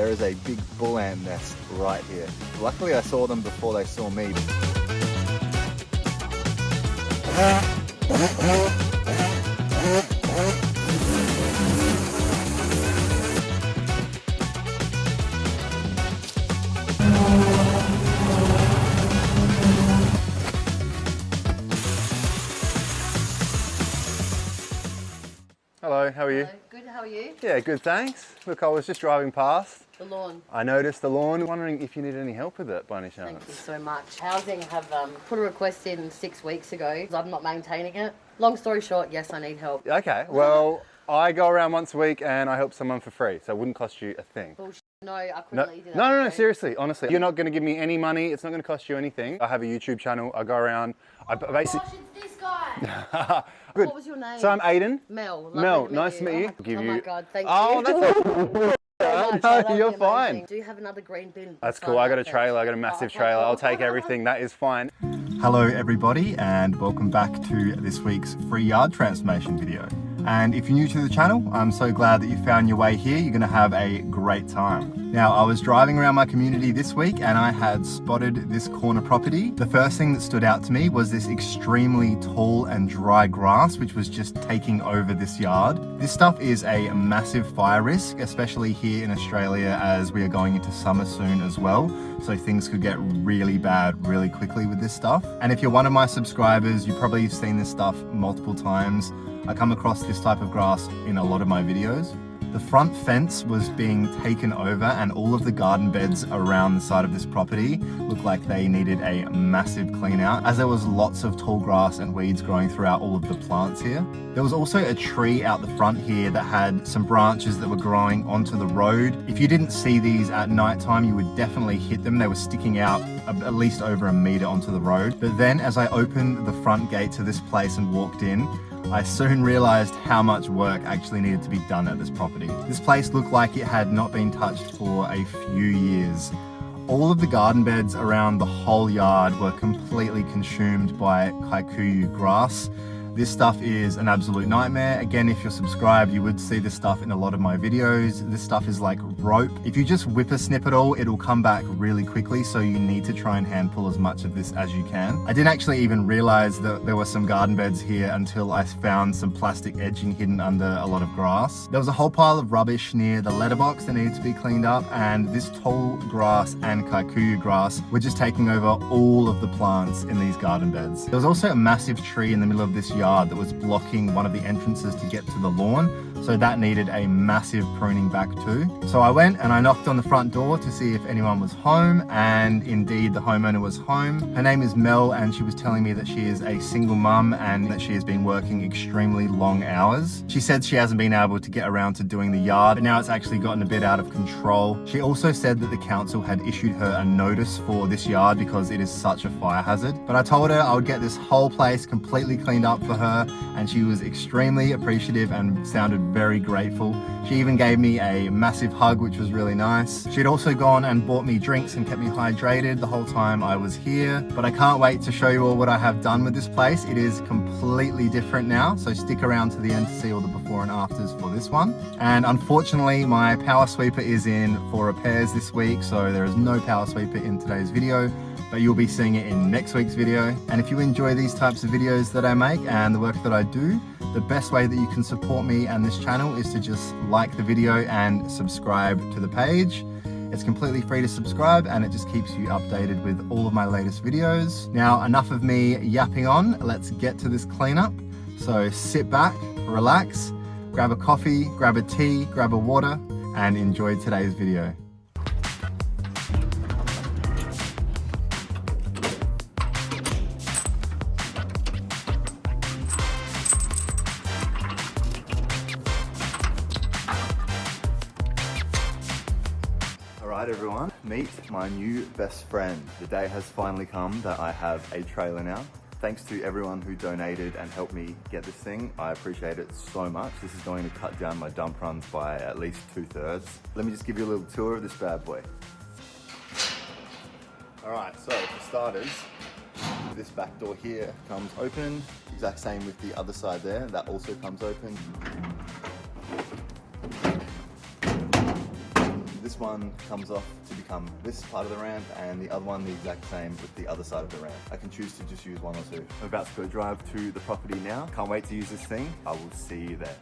there is a big bull ant nest right here. Luckily I saw them before they saw me. Hello, how are you? Hello. Good, how are you? Yeah, good, thanks. Look, I was just driving past. The lawn. I noticed the lawn, wondering if you need any help with it by any chance. Thank you so much. Housing have put a request in 6 weeks ago. I'm not maintaining it. Long story short, yes, I need help. Okay, well, I go around once a week and I help someone for free, so it wouldn't cost you a thing. Bullshit. No, I couldn't let you do that. No, seriously, honestly. You're not going to give me any money, it's not going to cost you anything. I have a YouTube channel, I go around, I basically... Gosh, it's this guy! Good. What was your name? So I'm Aiden. Mel. Mel, nice to meet you. Oh my God, thank you. Oh, that's No, you're fine. Do you have another green bin? That's cool, I got a trailer, I got a massive trailer. I'll take everything, that is fine. Hello everybody and welcome back to this week's free yard transformation video. And if you're new to the channel, I'm so glad that you found your way here. You're gonna have a great time. Now, I was driving around my community this week and I had spotted this corner property. The first thing that stood out to me was this extremely tall and dry grass, which was just taking over this yard. This stuff is a massive fire risk, especially here in Australia as we are going into summer soon as well. So things could get really bad really quickly with this stuff. And if you're one of my subscribers, you've probably seen this stuff multiple times. I come across this type of grass in a lot of my videos. The front fence was being taken over and all of the garden beds around the side of this property looked like they needed a massive clean out, as there was lots of tall grass and weeds growing throughout all of the plants here. There was also a tree out the front here that had some branches that were growing onto the road. If you didn't see these at night time, you would definitely hit them. They were sticking out at least over a meter onto the road. But then as I opened the front gate to this place and walked in, I soon realized how much work actually needed to be done at this property. This place looked like it had not been touched for a few years. All of the garden beds around the whole yard were completely consumed by kikuyu grass. This stuff is an absolute nightmare. Again, if you're subscribed, you would see this stuff in a lot of my videos. This stuff is like rope. If you just whippersnip it all, it'll come back really quickly, so you need to try and hand pull as much of this as you can. I didn't actually even realize that there were some garden beds here until I found some plastic edging hidden under a lot of grass. There was a whole pile of rubbish near the letterbox that needed to be cleaned up, and this tall grass and kikuyu grass were just taking over all of the plants in these garden beds. There was also a massive tree in the middle of this yard that was blocking one of the entrances to get to the lawn, so that needed a massive pruning back too. So I went and I knocked on the front door to see if anyone was home, and indeed the homeowner was home. Her name is Mel and she was telling me that she is a single mum and that she has been working extremely long hours. She said she hasn't been able to get around to doing the yard, but now it's actually gotten a bit out of control. She also said that the council had issued her a notice for this yard because it is such a fire hazard. But I told her I would get this whole place completely cleaned up for her, and she was extremely appreciative and sounded very grateful. She even gave me a massive hug, which was really nice. She'd also gone and bought me drinks and kept me hydrated the whole time I was here. But I can't wait to show you all what I have done with this place. It is completely different now, so stick around to the end to see all the before and afters for this one. And unfortunately, my power sweeper is in for repairs this week, so there is no power sweeper in today's video, but you'll be seeing it in next week's video. And if you enjoy these types of videos that I make and the work that I do, the best way that you can support me and this channel is to just like the video and subscribe to the page. It's completely free to subscribe and it just keeps you updated with all of my latest videos. Now, enough of me yapping on, let's get to this cleanup. So sit back, relax, grab a coffee, grab a tea, grab a water, and enjoy today's video. Alright everyone, meet my new best friend. The day has finally come that I have a trailer now. Thanks to everyone who donated and helped me get this thing. I appreciate it so much. This is going to cut down my dump runs by at least 2/3. Let me just give you a little tour of this bad boy. Alright, so for starters, this back door here comes open. Exact same with the other side there, that also comes open. This this one comes off to become this part of the ramp, and the other one the exact same with the other side of the ramp. I can choose to just use one or two. I'm about to go drive to the property now. Can't wait to use this thing. I will see you there.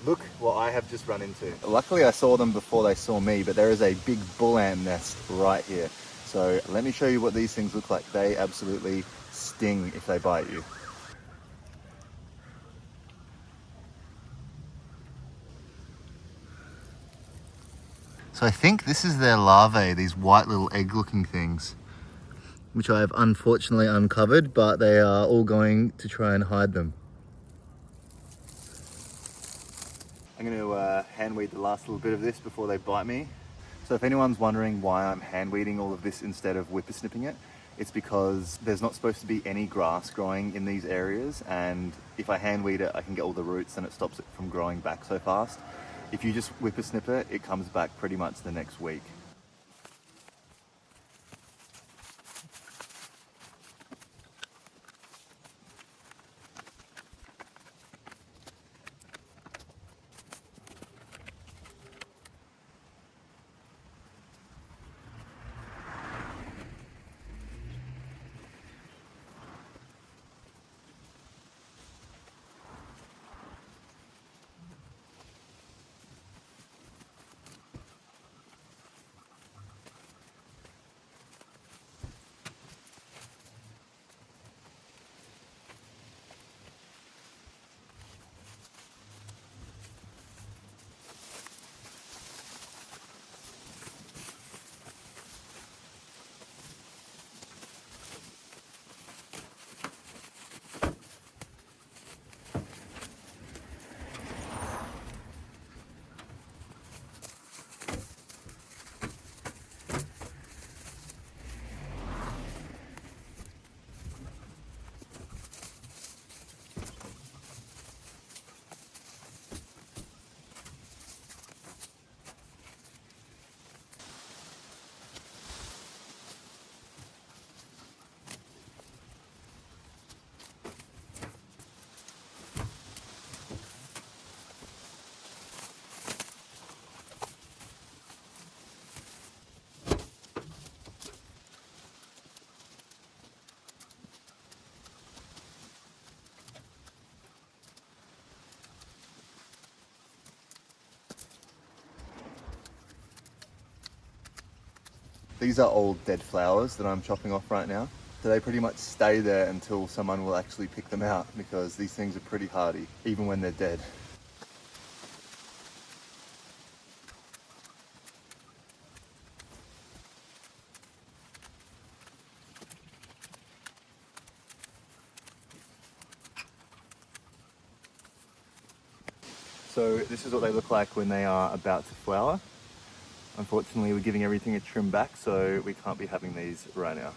Look what I have just run into. Luckily I saw them before they saw me, but there is a big bull ant nest right here. So let me show you what these things look like. They absolutely sting if they bite you. So I think this is their larvae, these white little egg looking things, which I have unfortunately uncovered, but they are all going to try and hide them. I'm going to hand weed the last little bit of this before they bite me. So if anyone's wondering why I'm hand weeding all of this instead of whippersnipping it, it's because there's not supposed to be any grass growing in these areas, and if I hand weed it, I can get all the roots and it stops it from growing back so fast. If you just whippersnip it, it comes back pretty much the next week. These are all dead flowers that I'm chopping off right now. So they pretty much stay there until someone will actually pick them out, because these things are pretty hardy, even when they're dead. So this is what they look like when they are about to flower. Unfortunately, we're giving everything a trim back, so we can't be having these right now.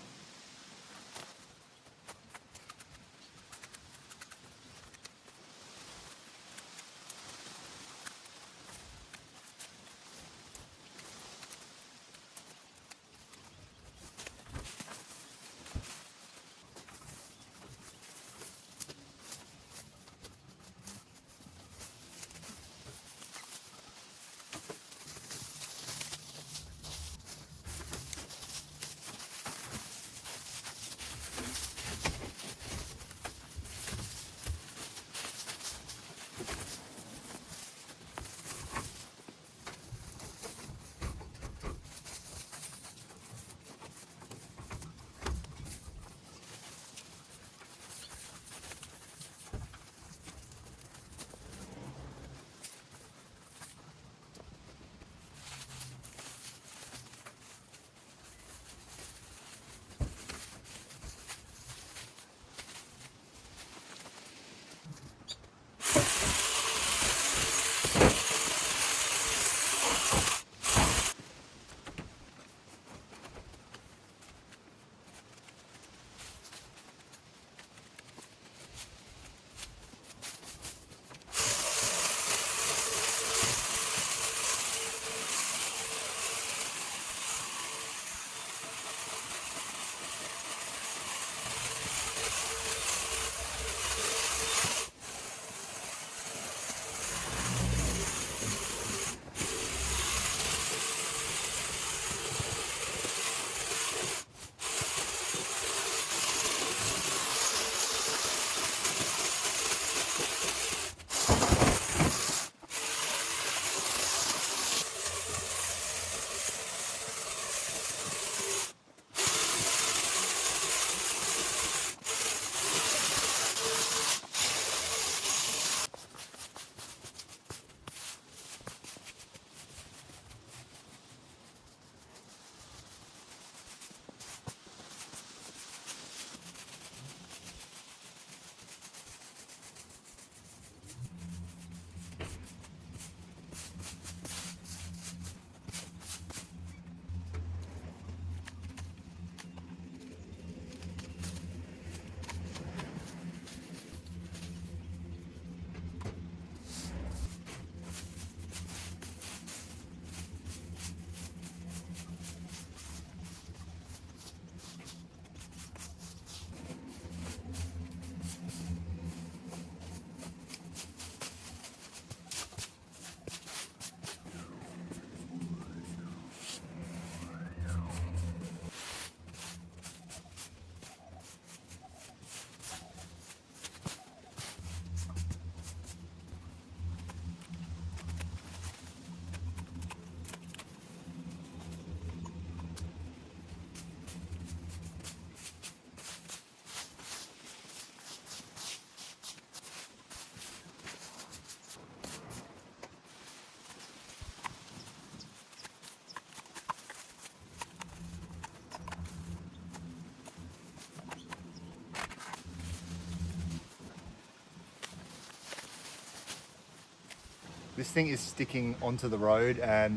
This thing is sticking onto the road, and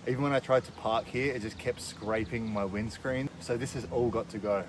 even when I tried to park here, it just kept scraping my windscreen. So this has all got to go.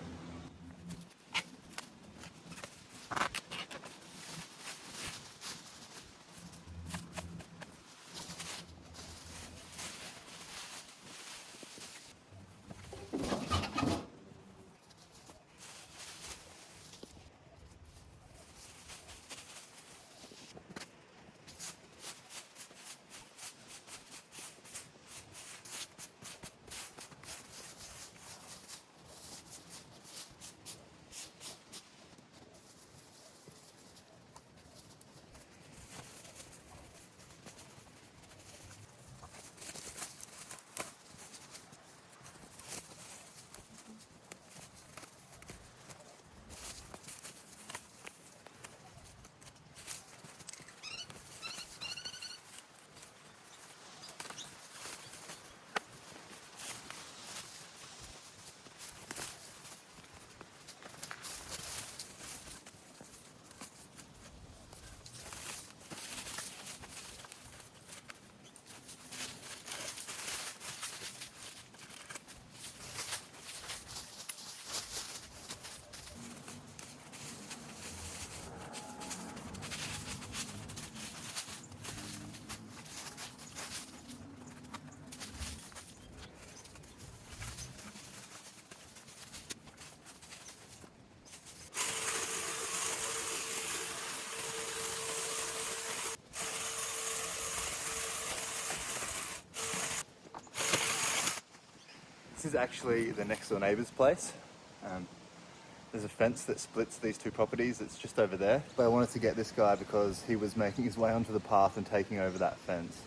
is actually the next door neighbour's place. There's a fence that splits these two properties. It's just over there. But I wanted to get this guy because he was making his way onto the path and taking over that fence.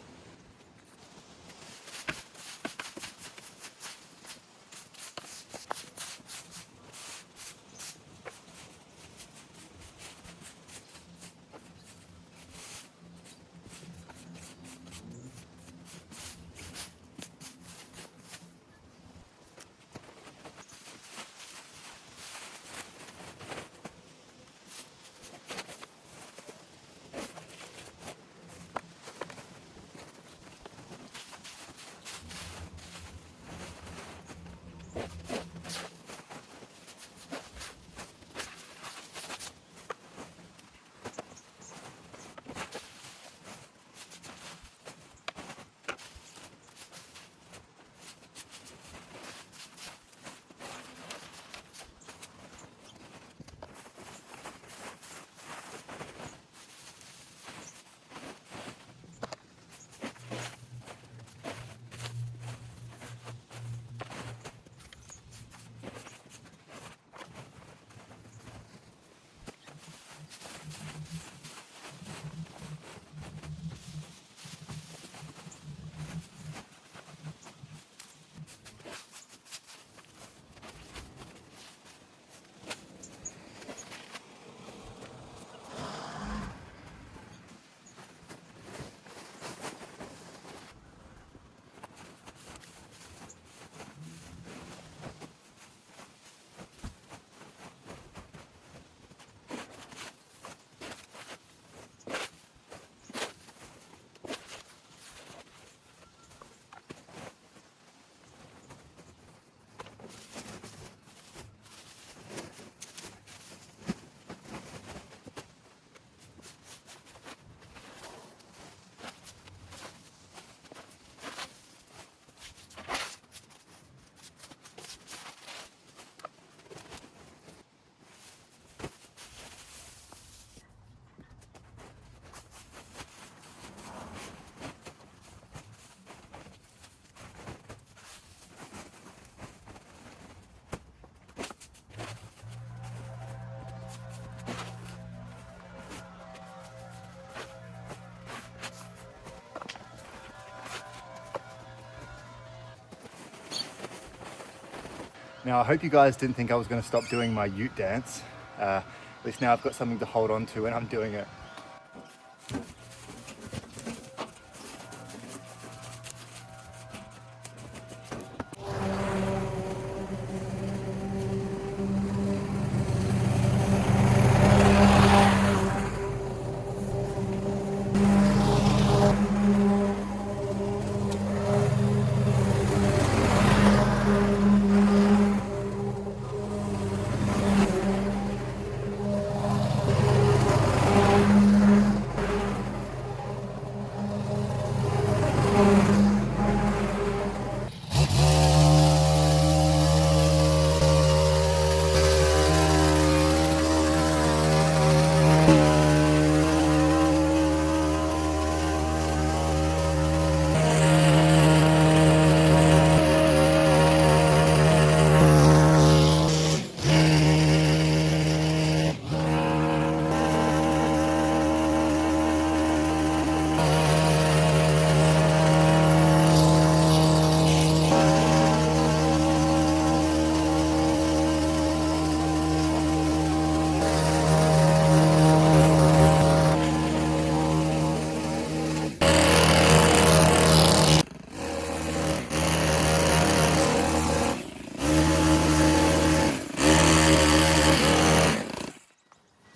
Now, I hope you guys didn't think I was going to stop doing my ute dance. At least now I've got something to hold on to when I'm doing it.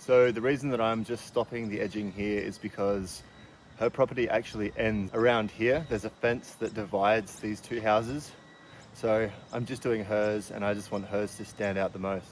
So the reason that I'm just stopping the edging here is because her property actually ends around here. There's a fence that divides these two houses. So I'm just doing hers, and I just want hers to stand out the most.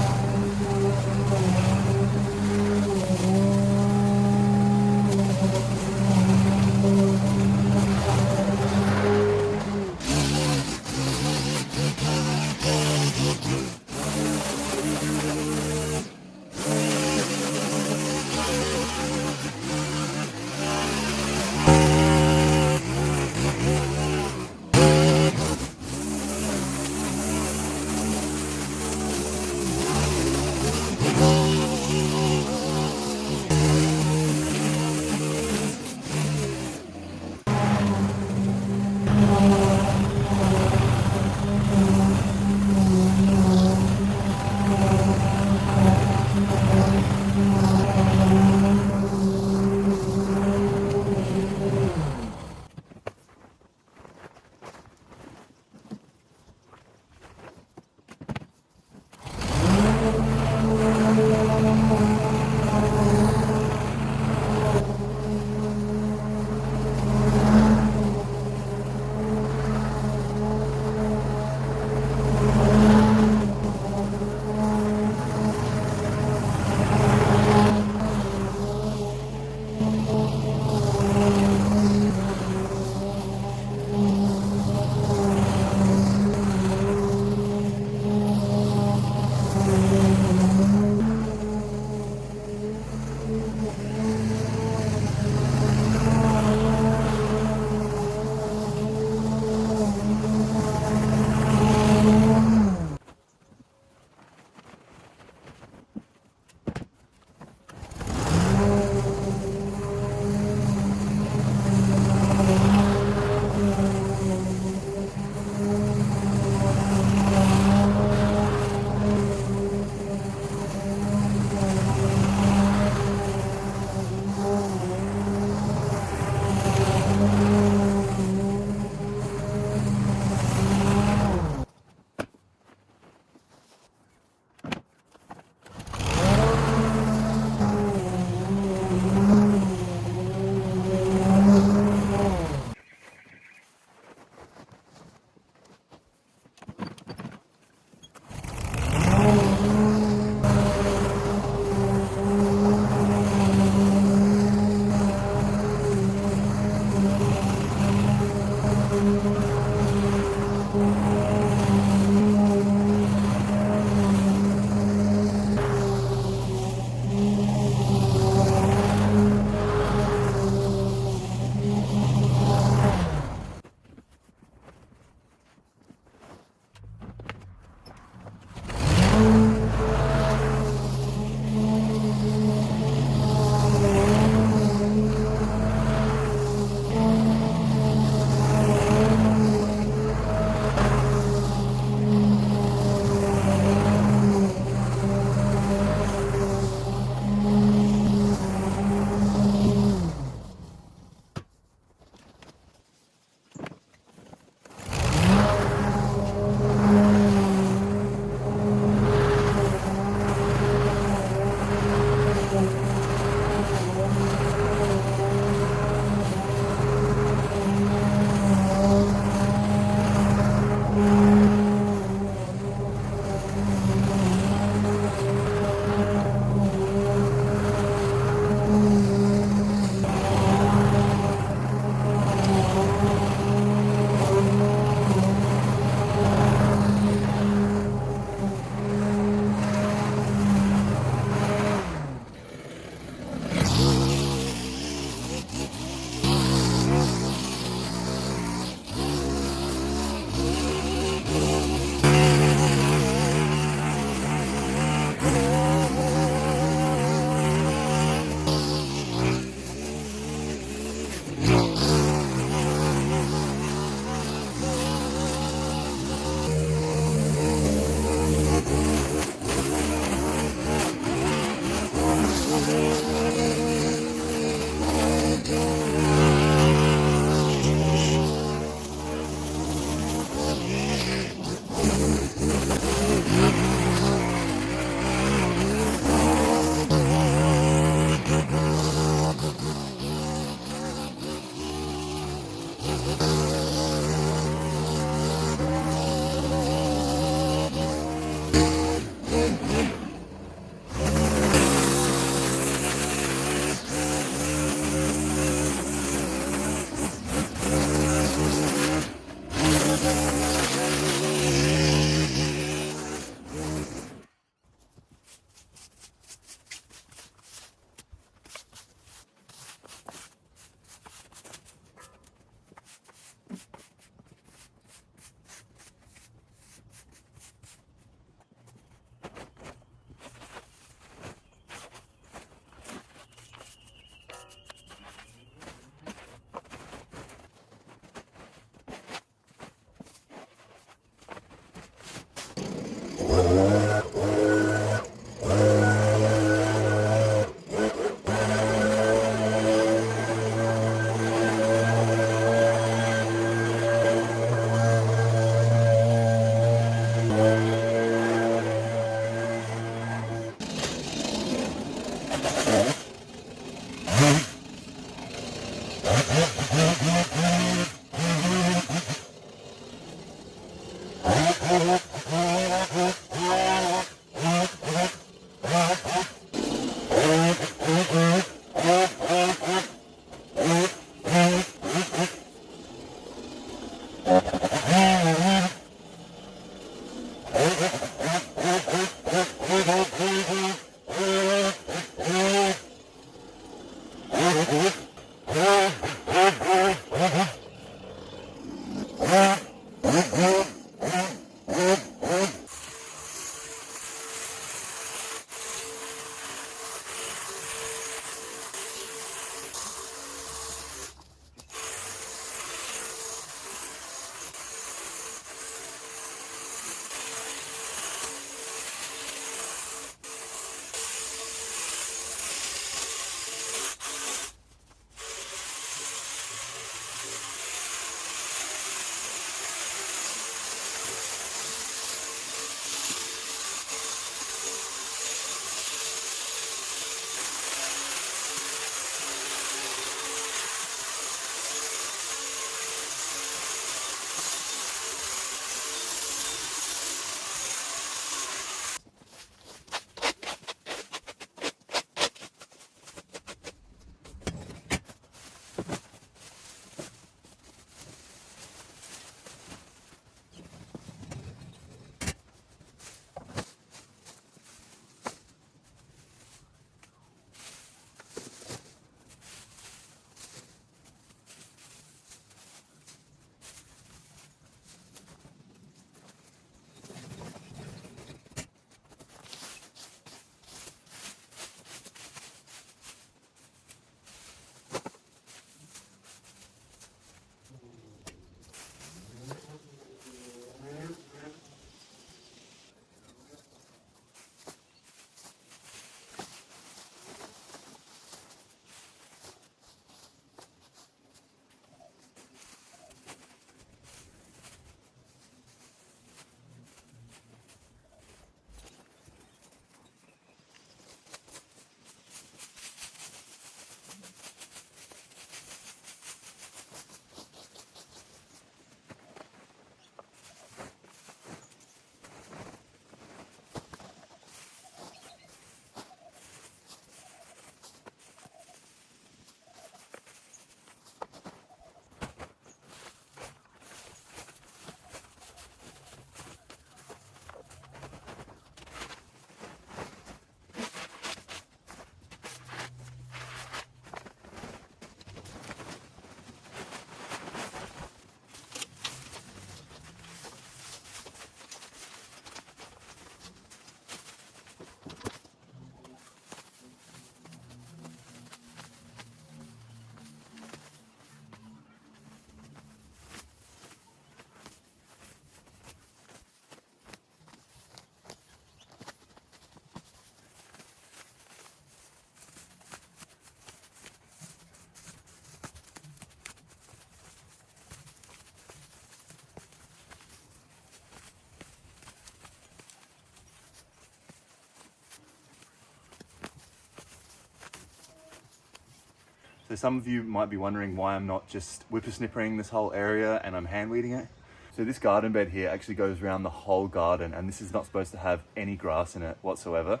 So some of you might be wondering why I'm not just whippersnippering this whole area and I'm hand weeding it. So this garden bed here actually goes around the whole garden, and this is not supposed to have any grass in it whatsoever.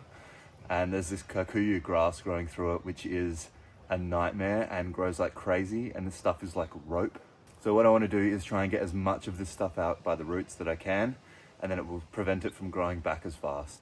And there's this kikuyu grass growing through it, which is a nightmare and grows like crazy, and this stuff is like rope. So what I want to do is try and get as much of this stuff out by the roots that I can, and then it will prevent it from growing back as fast.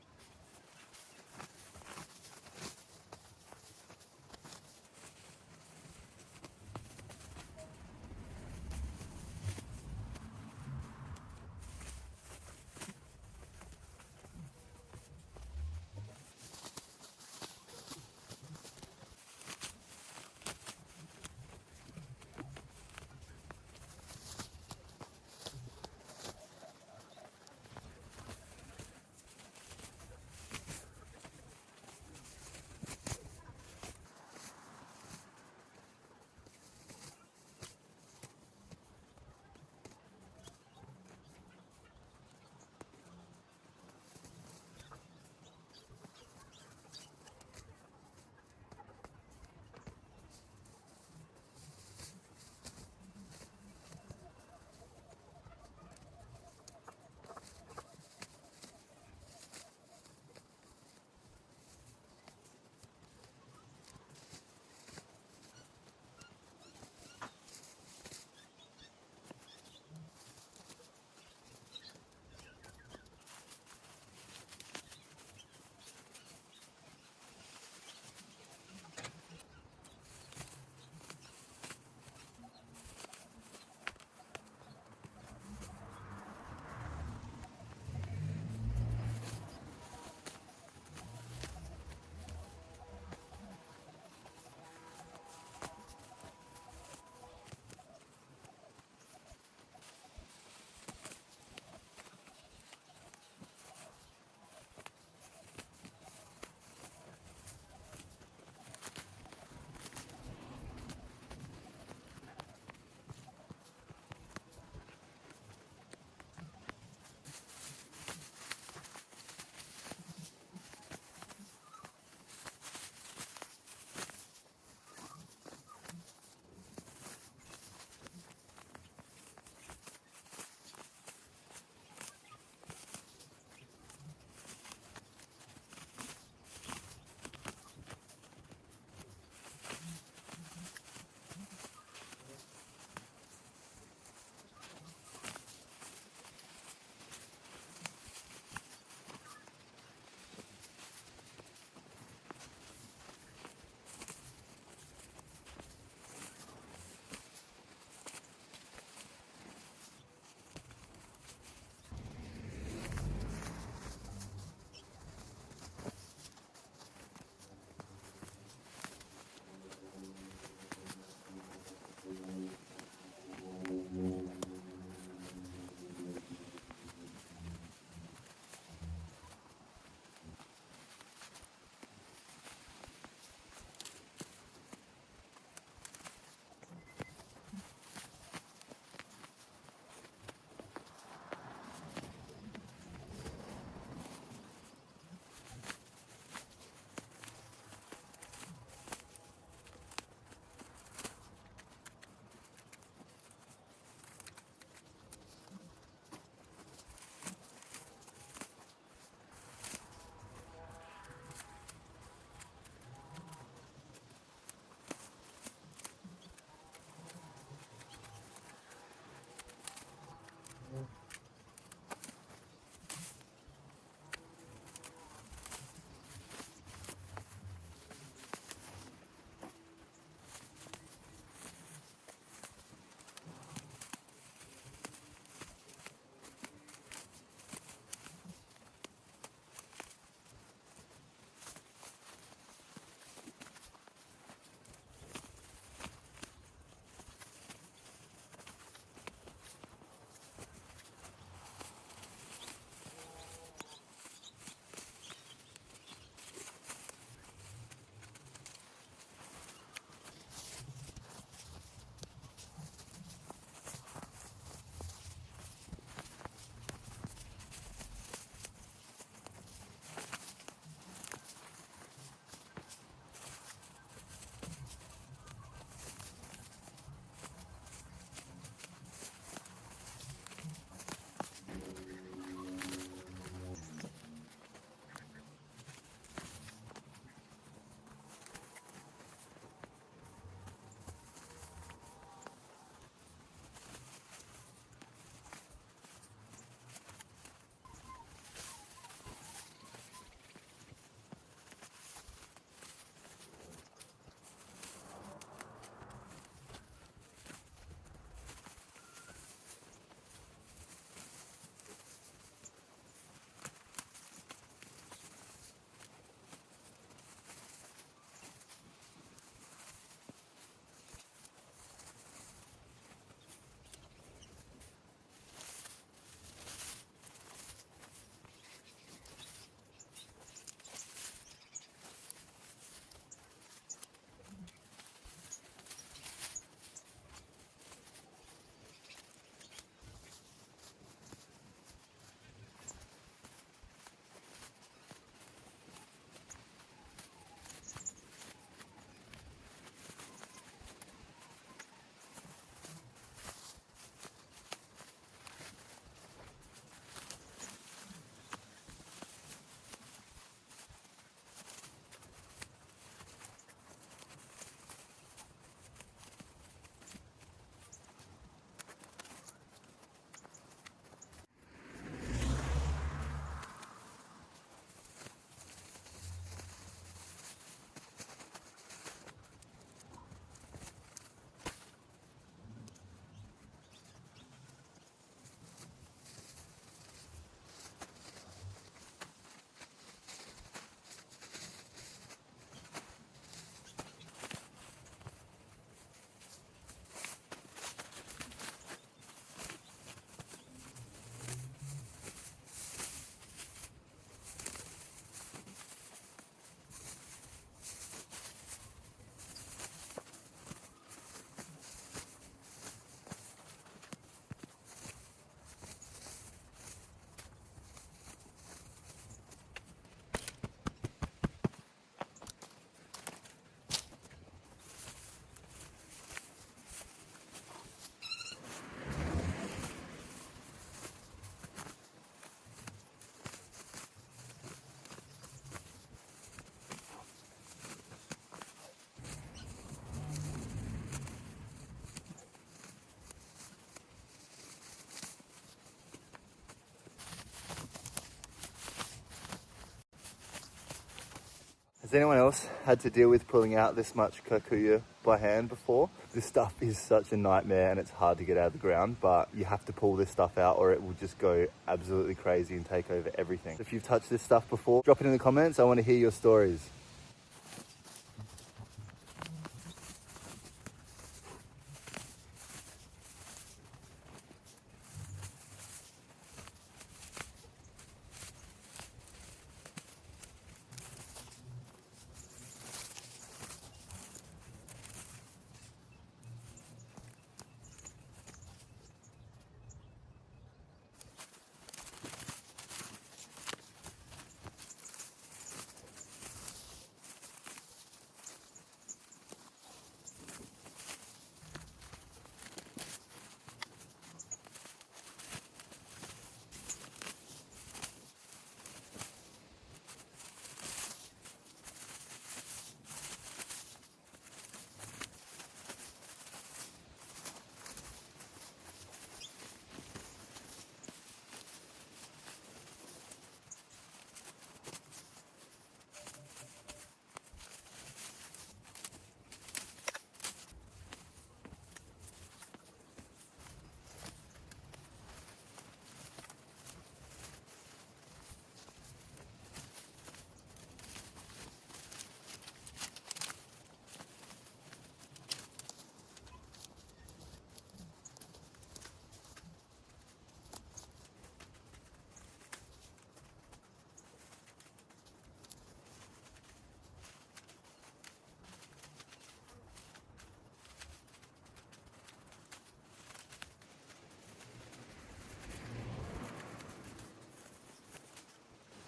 Has anyone else had to deal with pulling out this much kikuyu by hand before? This stuff is such a nightmare and it's hard to get out of the ground, but you have to pull this stuff out or it will just go absolutely crazy and take over everything. If you've touched this stuff before, drop it in the comments. I want to hear your stories.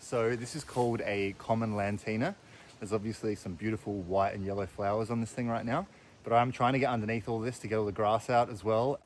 So this is called a common lantina. There's obviously some beautiful white and yellow flowers on this thing right now, but I'm trying to get underneath all this to get all the grass out as well.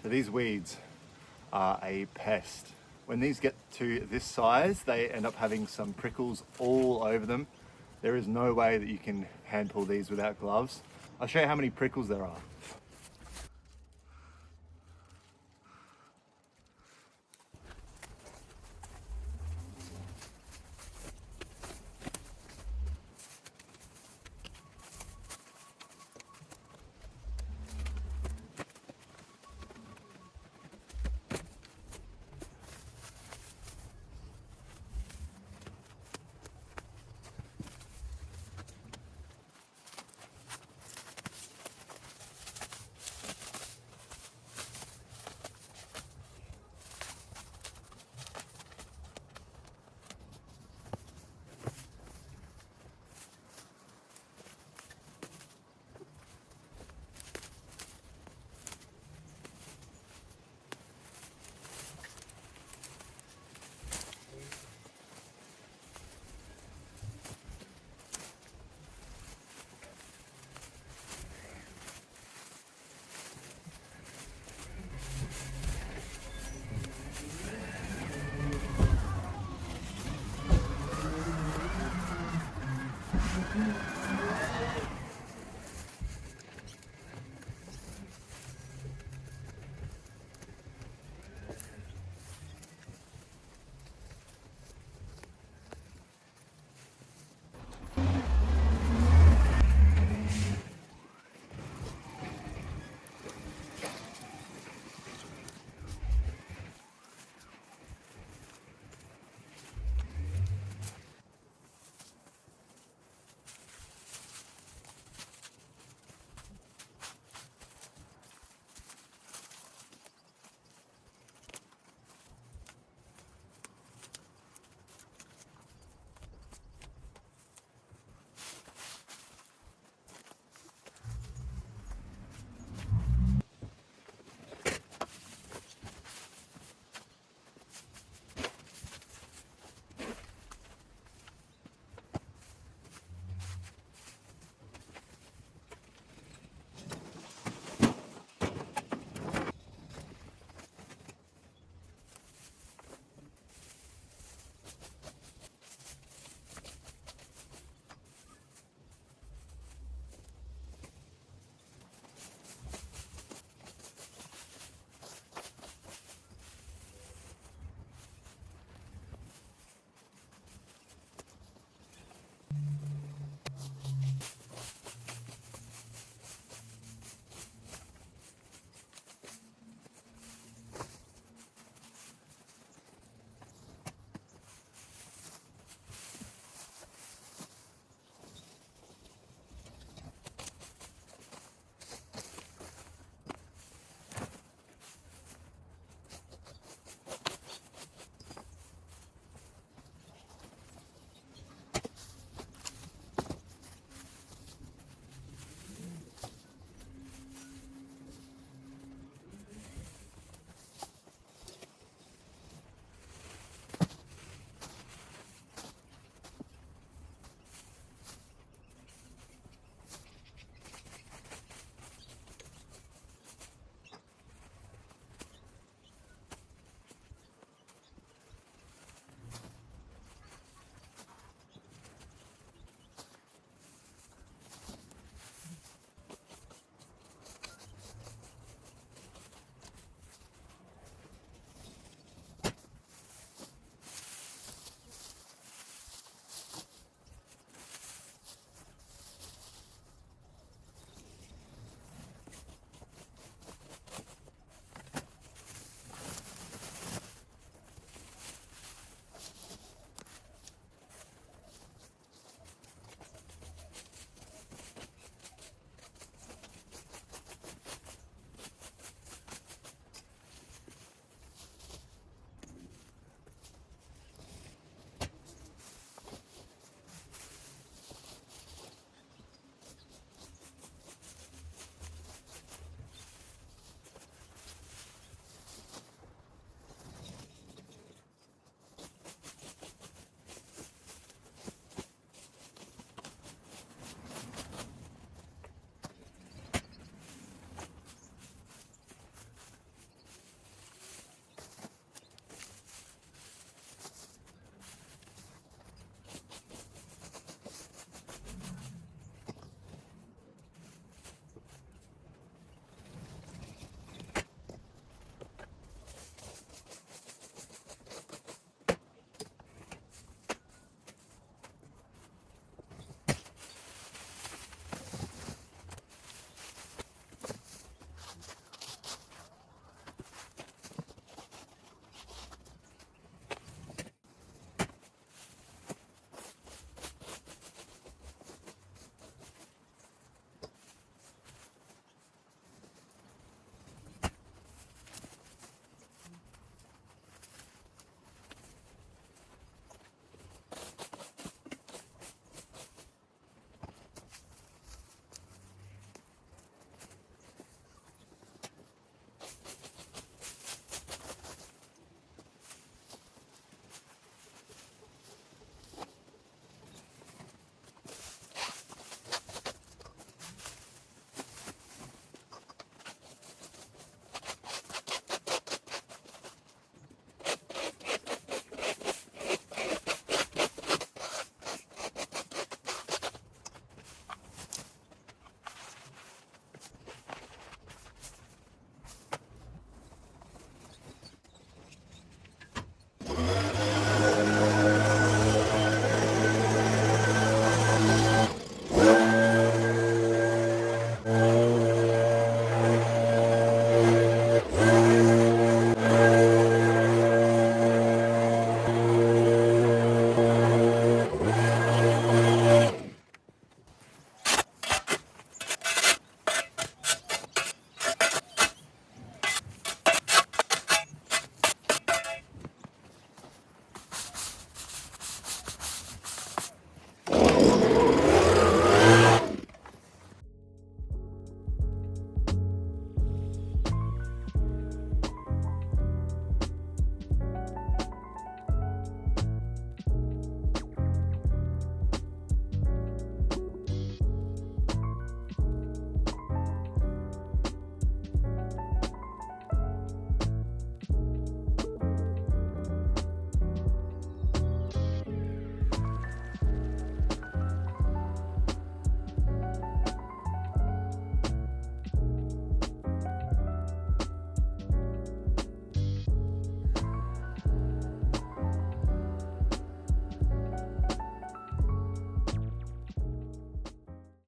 So these weeds are a pest. When these get to this size, they end up having some prickles all over them. There is no way that you can hand pull these without gloves. I'll show you how many prickles there are.